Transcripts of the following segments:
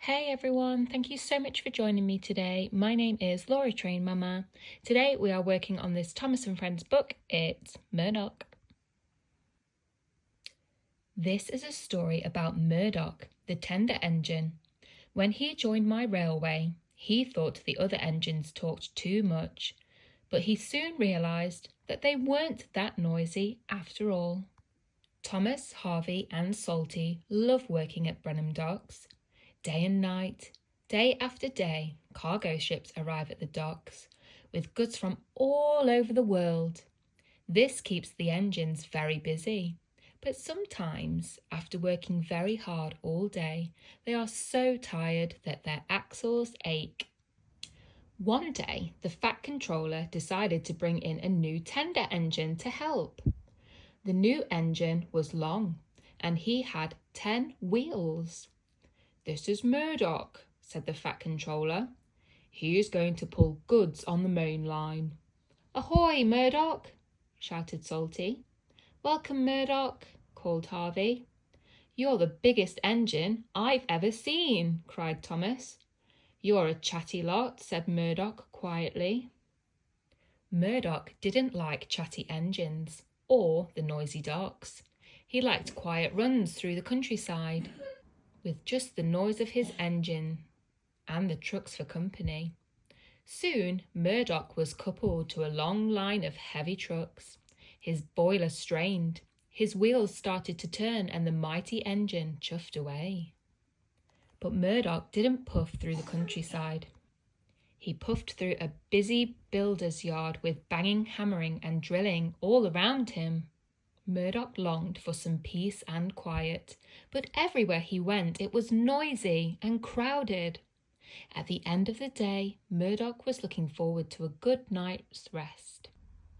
Hey everyone, thank you so much for joining me today. My name is Laura Train Mama. Today we are working on this Thomas and Friends book. It's Murdoch. This is a story about Murdoch, the tender engine. When he joined my railway, he thought the other engines talked too much, but he soon realised that they weren't that noisy after all. Thomas, Harvey and Salty love working at Brenham Docks. Day and night, day after day, cargo ships arrive at the docks with goods from all over the world. This keeps the engines very busy, but sometimes, after working very hard all day, they are so tired that their axles ache. One day, the Fat Controller decided to bring in a new tender engine to help. The new engine was long, and he had 10 wheels. "This is Murdoch," said the Fat Controller. "He is going to pull goods on the main line." "Ahoy, Murdoch!" shouted Salty. "Welcome, Murdoch," called Harvey. "You're the biggest engine I've ever seen," cried Thomas. "You're a chatty lot," said Murdoch quietly. Murdoch didn't like chatty engines or the noisy docks. He liked quiet runs through the countryside, with just the noise of his engine and the trucks for company. Soon Murdoch was coupled to a long line of heavy trucks. His boiler strained, his wheels started to turn, and the mighty engine chuffed away. But Murdoch didn't puff through the countryside. He puffed through a busy builder's yard with banging, hammering and drilling all around him. Murdoch longed for some peace and quiet, but everywhere he went it was noisy and crowded. At the end of the day, Murdoch was looking forward to a good night's rest.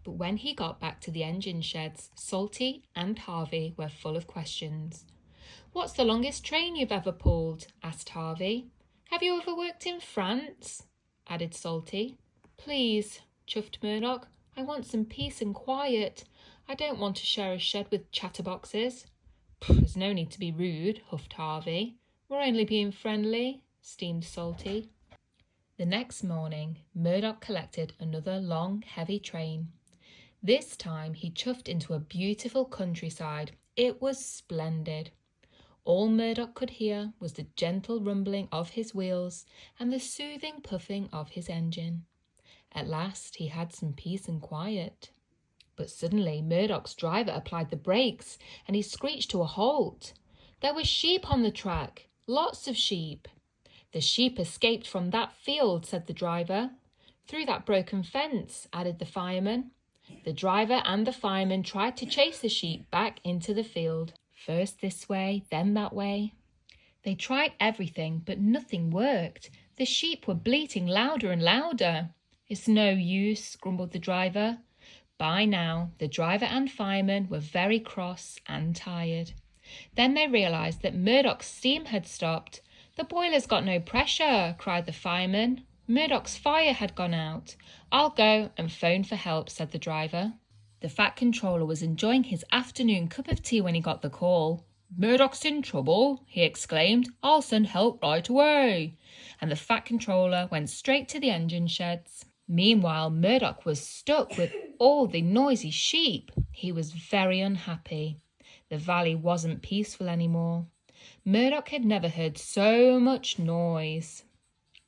But when he got back to the engine sheds, Salty and Harvey were full of questions. "What's the longest train you've ever pulled?" asked Harvey. "Have you ever worked in France?" added Salty. "Please," chuffed Murdoch, "I want some peace and quiet. I don't want to share a shed with chatterboxes." "There's no need to be rude," huffed Harvey. "We're only being friendly," steamed Salty. The next morning, Murdoch collected another long, heavy train. This time he chuffed into a beautiful countryside. It was splendid. All Murdoch could hear was the gentle rumbling of his wheels and the soothing puffing of his engine. At last he had some peace and quiet. But suddenly Murdoch's driver applied the brakes and he screeched to a halt. There were sheep on the track, lots of sheep. "The sheep escaped from that field," said the driver. "Through that broken fence," added the fireman. The driver and the fireman tried to chase the sheep back into the field. First this way, then that way. They tried everything, but nothing worked. The sheep were bleating louder and louder. "It's no use," grumbled the driver. By now, the driver and fireman were very cross and tired. Then they realised that Murdoch's steam had stopped. "The boiler's got no pressure," cried the fireman. "Murdoch's fire had gone out." "I'll go and phone for help," said the driver. The Fat Controller was enjoying his afternoon cup of tea when he got the call. "Murdoch's in trouble," he exclaimed. "I'll send help right away." And the Fat Controller went straight to the engine sheds. Meanwhile, Murdoch was stuck with all the noisy sheep. He was very unhappy. The valley wasn't peaceful anymore. Murdoch had never heard so much noise.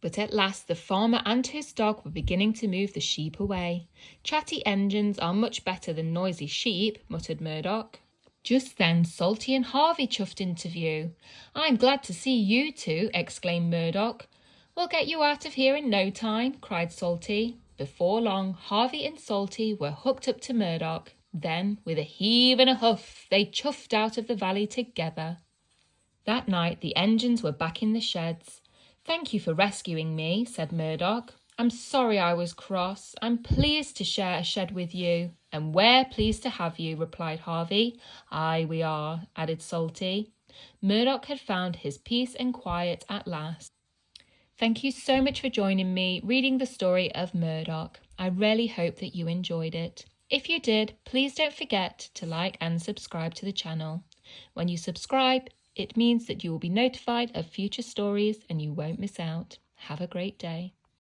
But at last the farmer and his dog were beginning to move the sheep away. "Chatty engines are much better than noisy sheep," muttered Murdoch. Just then Salty and Harvey chuffed into view. "I'm glad to see you two," exclaimed Murdoch. "We'll get you out of here in no time," cried Salty. Before long, Harvey and Salty were hooked up to Murdoch. Then, with a heave and a huff, they chuffed out of the valley together. That night the engines were back in the sheds. "Thank you for rescuing me," said Murdoch. "I'm sorry I was cross. I'm pleased to share a shed with you." "And we're pleased to have you," replied Harvey. "Aye, we are," added Salty. Murdoch had found his peace and quiet at last. Thank you so much for joining me reading the story of Murdoch. I really hope that you enjoyed it. If you did, please don't forget to like and subscribe to the channel. When you subscribe, It means that you will be notified of future stories and you won't miss out. Have a great day.